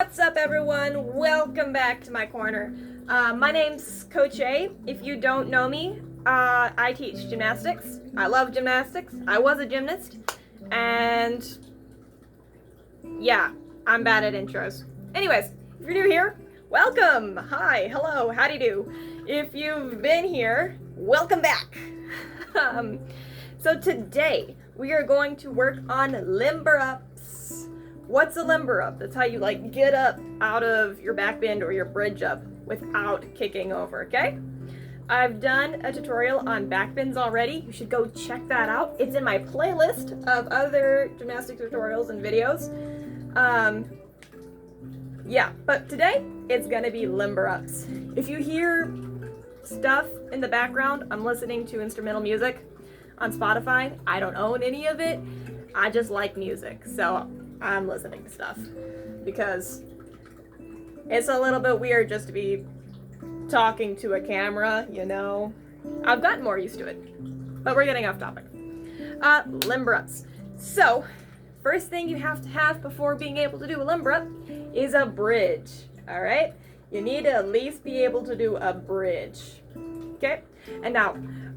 What's up, everyone? Welcome back to my corner. My name's Coach A. If you don't know me, I teach gymnastics. I love gymnastics. I was a gymnast. And yeah, I'm bad at intros. Anyways, if you're new here, welcome. Hi, hello, howdy do. If you've been here, welcome back. So today we are going to work on limber ups. What's a limber up? That's how you get up out of your back bend or your bridge up without kicking over, okay? I've done a tutorial on back bends already. You should go check that out. It's in my playlist of other gymnastic tutorials and videos. Yeah, but today it's gonna be limber ups. If you hear stuff in the background, I'm listening to instrumental music on Spotify. I don't own any of it. I just like music, so I'm listening to stuff because it's a little bit weird just to be talking to a camera, you know. I've gotten more used to it, but we're getting off topic. Limber ups. So, first thing you have to have before being able to do a limber up is a bridge, all right? You need to at least be able to do a bridge, okay? And now,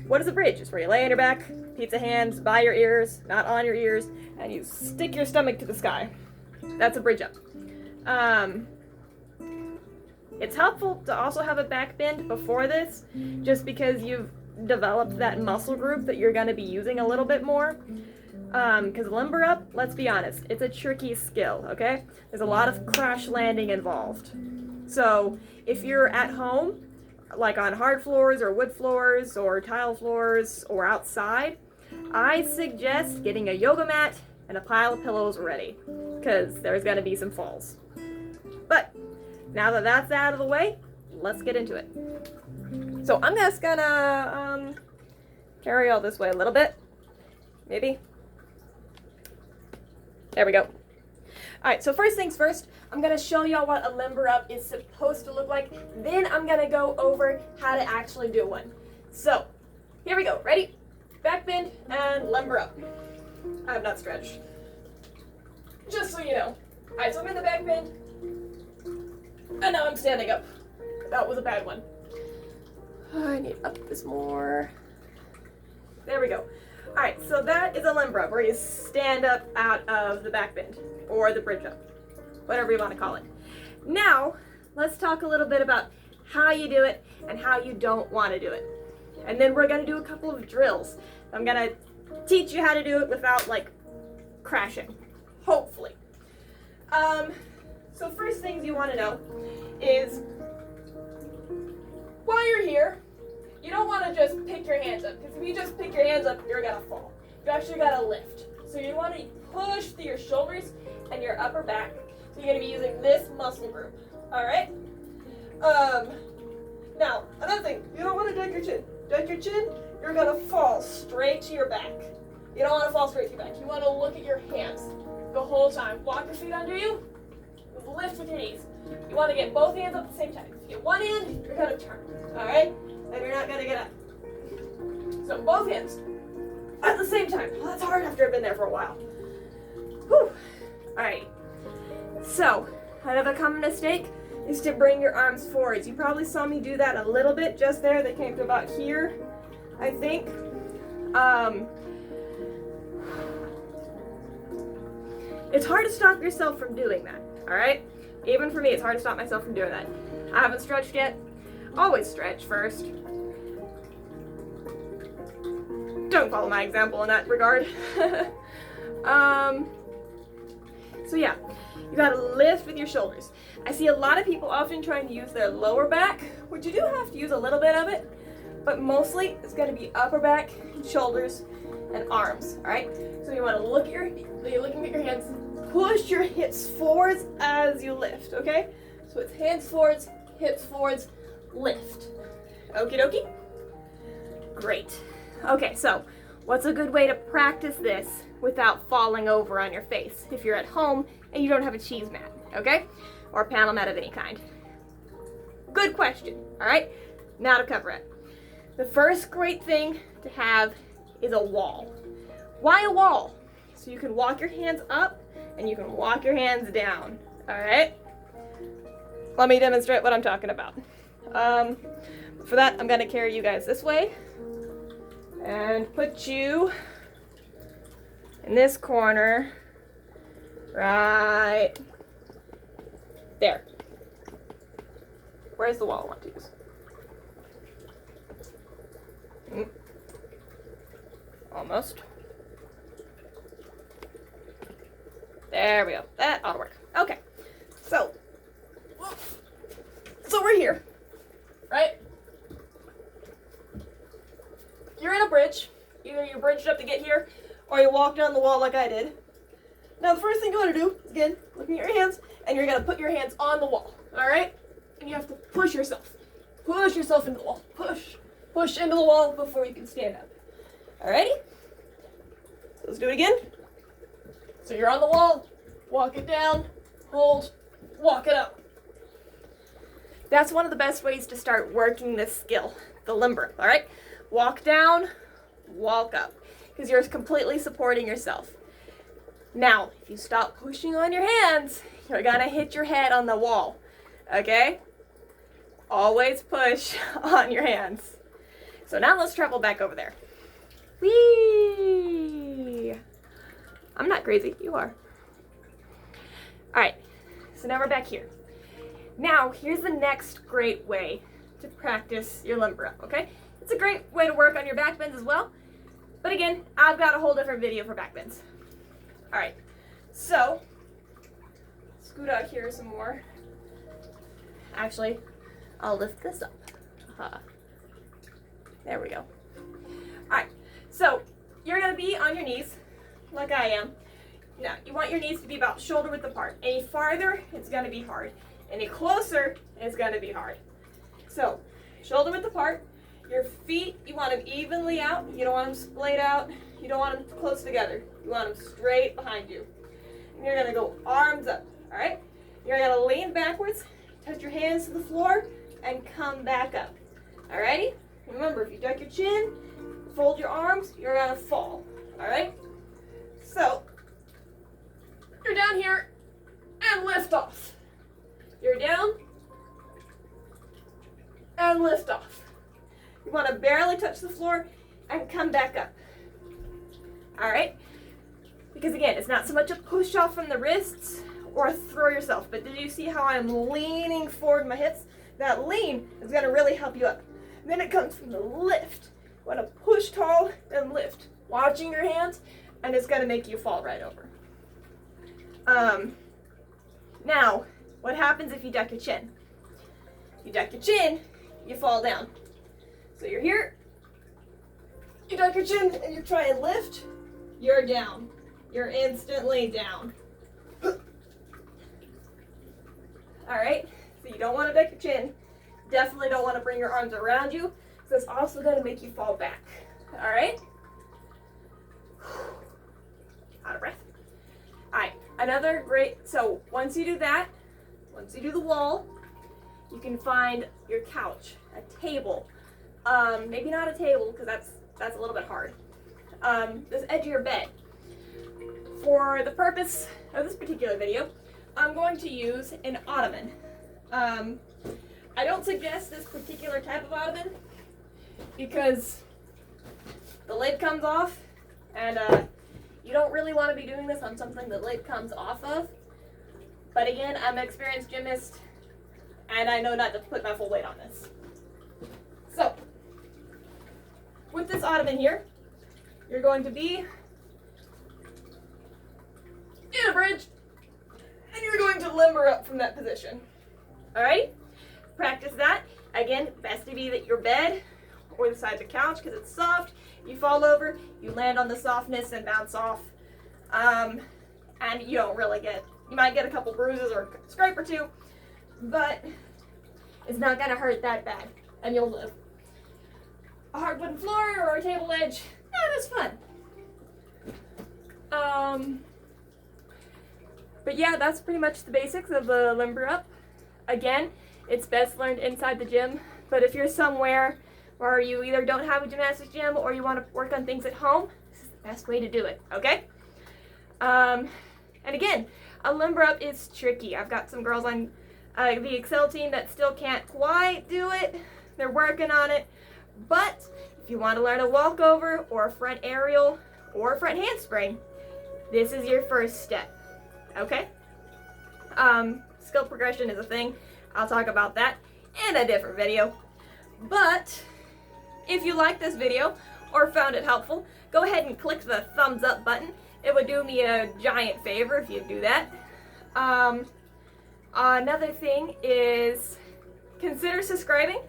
what is a bridge? It's where you lay on your back, pizza hands by your ears, not on your ears, and you stick your stomach to the sky. That's a bridge up. It's helpful to also have a back bend before this, just because you've developed that muscle group that you're gonna be using a little bit more. Because limber up, let's be honest, it's a tricky skill, okay? There's a lot of crash landing involved. So if you're at home, like on hard floors or wood floors or tile floors or outside, I suggest getting a yoga mat and a pile of pillows ready, because there's gonna be some falls. But now that that's out of the way, let's get into it. So I'm just gonna carry all this way a little bit, maybe. There we go. Alright, so first things first, I'm going to show y'all what a limber up is supposed to look like. Then I'm going to go over how to actually do one. So, here we go. Ready? Back bend and limber up. I have not stretched. Just so you know. Alright, so I'm in the back bend. And now I'm standing up. That was a bad one. I need to up this more. There we go. Alright, so that is a limber up, where you stand up out of the back bend, or the bridge up, whatever you want to call it. Now, let's talk a little bit about how you do it and how you don't want to do it. And then we're going to do a couple of drills. I'm going to teach you how to do it without, crashing, hopefully. So first things you want to know is, while you're here, you don't want to just pick your hands up, because if you just pick your hands up, you're going to fall. You actually got to lift. So you want to push through your shoulders and your upper back. So you're going to be using this muscle group. All right? Now, another thing, you don't want to duck your chin. Duck your chin, you're going to fall straight to your back. You don't want to fall straight to your back. You want to look at your hands the whole time. Walk your feet under you. Lift with your knees. You want to get both hands up at the same time. If you get one hand, you're going to turn. All right? And you're not going to get up. So both hands at the same time. Well, that's hard after I've been there for a while. Whew. Alright. So, another common mistake is to bring your arms forwards. You probably saw me do that a little bit just there. They came to about here, I think. It's hard to stop yourself from doing that. Alright? Even for me, it's hard to stop myself from doing that. I haven't stretched yet. Always stretch first. Don't follow my example in that regard. So yeah, you gotta lift with your shoulders. I see a lot of people often trying to use their lower back, which you do have to use a little bit of it, but mostly it's gonna be upper back, shoulders, and arms, alright? So you wanna look at you're looking at your hands, push your hips forwards as you lift, okay? So it's hands forwards, hips forwards, lift. Okie dokie? Great. Okay, so what's a good way to practice this without falling over on your face if you're at home and you don't have a cheese mat, okay? Or a panel mat of any kind. Good question, all right? Now to cover it. The first great thing to have is a wall. Why a wall? So you can walk your hands up and you can walk your hands down, all right? let me demonstrate what I'm talking about. For that, I'm gonna carry you guys this way and put you in this corner right there. Where's the wall I want to use? Almost. There we go. That ought to work. Okay. So we're here, right? You're in a bridge. Either you bridged up to get here, or you walk down the wall like I did. Now the first thing you want to do is, again, looking at your hands, and you're going to put your hands on the wall, all right? And you have to push yourself. Push yourself into the wall. Push. Push into the wall before you can stand up. Alrighty? So let's do it again. So you're on the wall. Walk it down. Hold. Walk it up. That's one of the best ways to start working this skill, the limber, alright? Walk down, walk up, because you're completely supporting yourself. Now, if you stop pushing on your hands, you're gonna hit your head on the wall, okay? Always push on your hands. So now let's travel back over there. Whee! I'm not crazy, you are. Alright, so now we're back here. Now, here's the next great way to practice your limber up, okay? It's a great way to work on your back bends as well. But again, I've got a whole different video for back bends. Alright, so, scoot out here some more. Actually, I'll lift this up. There we go. Alright, so you're going to be on your knees, like I am. Now, you want your knees to be about shoulder width apart. Any farther, it's going to be hard. Any closer, it's going to be hard. So, shoulder width apart. Your feet, you want them evenly out. You don't want them splayed out. You don't want them close together. You want them straight behind you. And you're going to go arms up, all right? You're going to lean backwards, touch your hands to the floor, and come back up. All righty? Remember, if you duck your chin, fold your arms, you're going to fall, all right? So, you're down here, and lift off. You're down, and lift off. You want to barely touch the floor and come back up. All right? Because again, it's not so much a push off from the wrists or throw yourself, but did you see how I'm leaning forward my hips? That lean is going to really help you up. And then it comes from the lift. You want to push tall and lift. Watching your hands, and it's going to make you fall right over. Now, what happens if you duck your chin? You duck your chin, you fall down. So you're here, you duck your chin, and you try and lift, you're down. You're instantly down. Alright, so you don't want to duck your chin. Definitely don't want to bring your arms around you, so it's also going to make you fall back. Alright? Out of breath. Alright, another great, so once you do that, once you do the wall, you can find your couch, a table. Maybe not a table, because that's a little bit hard. This edge of your bed. For the purpose of this particular video, I'm going to use an ottoman. I don't suggest this particular type of ottoman because the lid comes off, and you don't really want to be doing this on something the lid comes off of. But again, I'm an experienced gymnast, and I know not to put my full weight on this. So, with this ottoman here, you're going to be in a bridge, and you're going to limber up from that position. Alright? Practice that. Again, best to be at your bed or the side of the couch because it's soft. You fall over, you land on the softness and bounce off. And you don't really you might get a couple bruises or a scrape or two, but it's not going to hurt that bad, and you'll live. A hard wooden floor or a table edge, that's fun. But yeah, that's pretty much the basics of the limber up. Again, it's best learned inside the gym, but if you're somewhere where you either don't have a gymnastics gym or you want to work on things at home, this is the best way to do it, okay? And again, a limber up is tricky. I've got some girls on The Excel team that still can't quite do it, they're working on it. But if you want to learn a walkover or a front aerial or a front handspring, this is your first step, okay? Skill progression is a thing. I'll talk about that in a different video. But if you liked this video or found it helpful, go ahead and click the thumbs up button. It would do me a giant favor if you do that. Another thing is consider subscribing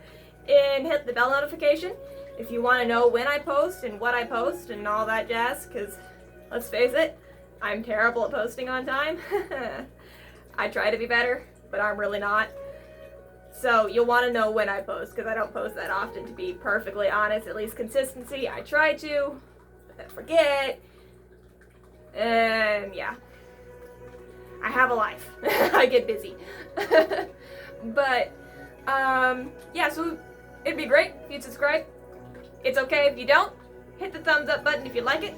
and hit the bell notification if you want to know when I post and what I post and all that jazz, because let's face it, I'm terrible at posting on time. I try to be better, but I'm really not. So you'll want to know when I post, because I don't post that often, to be perfectly honest. At least consistency, I try to, but I forget. And yeah, I have a life. I get busy. But yeah, so it'd be great if you'd subscribe. It's okay if you don't. Hit the thumbs up button if you like it.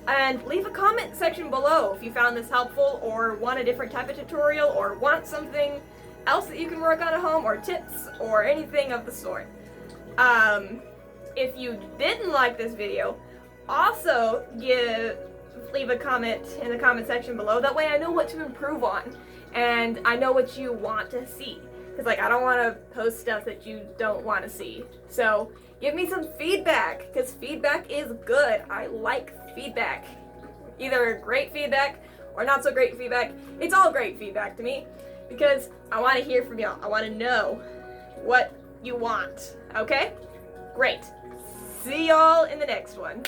And leave a comment section below if you found this helpful or want a different type of tutorial or want something else that you can work on at home or tips or anything of the sort. If you didn't like this video, also leave a comment in the comment section below. That way I know what to improve on and I know what you want to see. Because like I don't want to post stuff that you don't want to see. So give me some feedback, because feedback is good. I like feedback. Either great feedback or not so great feedback. It's all great feedback to me because I want to hear from y'all. I want to know what you want. Okay? Great. See y'all in the next one.